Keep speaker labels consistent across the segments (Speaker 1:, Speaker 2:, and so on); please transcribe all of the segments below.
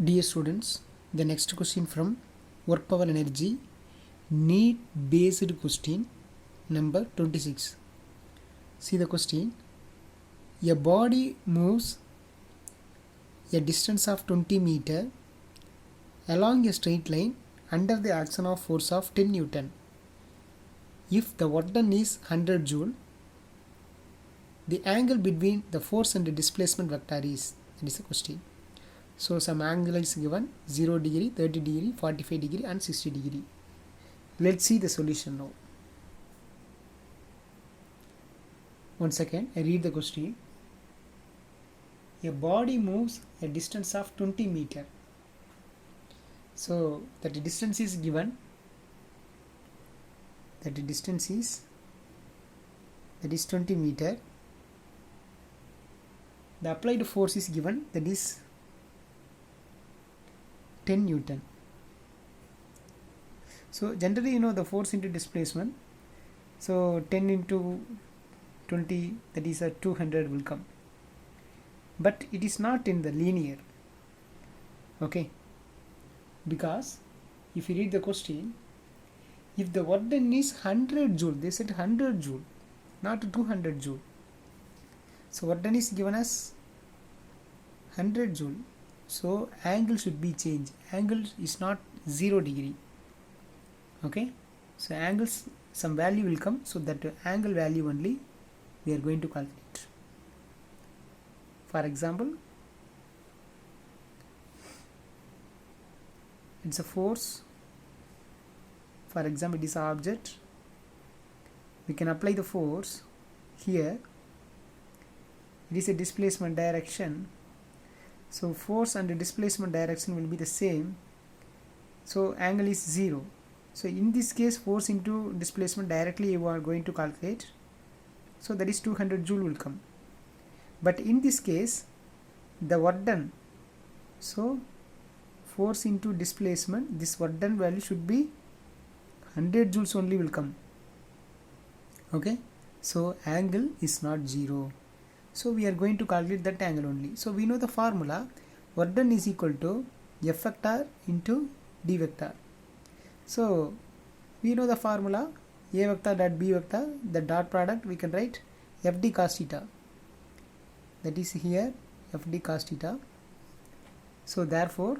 Speaker 1: Dear students, the next question from work power energy need based question number 26. See the question. A body moves a distance of 20 meter along a straight line under the action of force of 10 Newton. If the work done is 100 joule, the angle between the force and the displacement vector is, that is the question. So some angle is given 0 degree, 30 degree, 45 degree and 60 degree. Let's see the solution now. Once again, I read the question. A body moves a distance of 20 meter. So that the distance is given. That the distance is 20 meter. The applied force is given, that is 10 Newton. So generally the force into displacement. So 10 into 20, that is a 200 will come. But it is not in the linear. Okay. Because if you read the question, if the work done is 100 joule, they said 100 joule, not 200 joule. So work done is given as 100 joule. So angle should be changed. Angle is not 0 degree. Okay. So angles, some value will come. So that angle value only we are going to calculate. For example, it's a force. For example, it is an object. We can apply the force here. It is a displacement direction. So force and the displacement direction will be the same. So angle is 0. So in this case, force into displacement directly you are going to calculate. So that is 200 joule will come. But in this case, the work done. So force into displacement, this work done value should be 100 joules only will come. Okay. So angle is not 0. So we are going to calculate that angle only. So we know the formula. Work done is equal to F vector into D vector. So we know the formula. A vector dot B vector, the dot product we can write FD cos theta. That is here FD cos theta. So therefore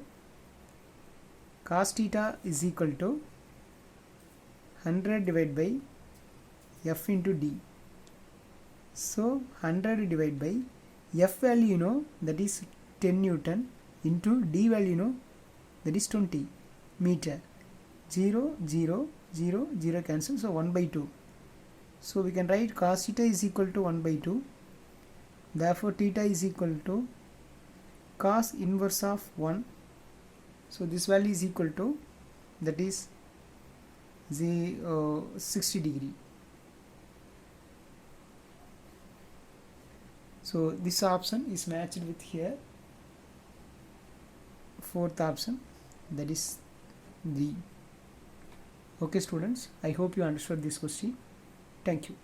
Speaker 1: cos theta is equal to 100 divided by F into D. So 100 divided by F value that is 10 Newton into D value that is 20 meter. 0 0 0 0 cancel, so 1 by 2. So we can write cos theta is equal to 1 by 2. Therefore theta is equal to cos inverse of 1. So this value is equal to, that is 60 degree. So this option is matched with here. Fourth option, that is D. Okay students, I hope you understood this question. Thank you.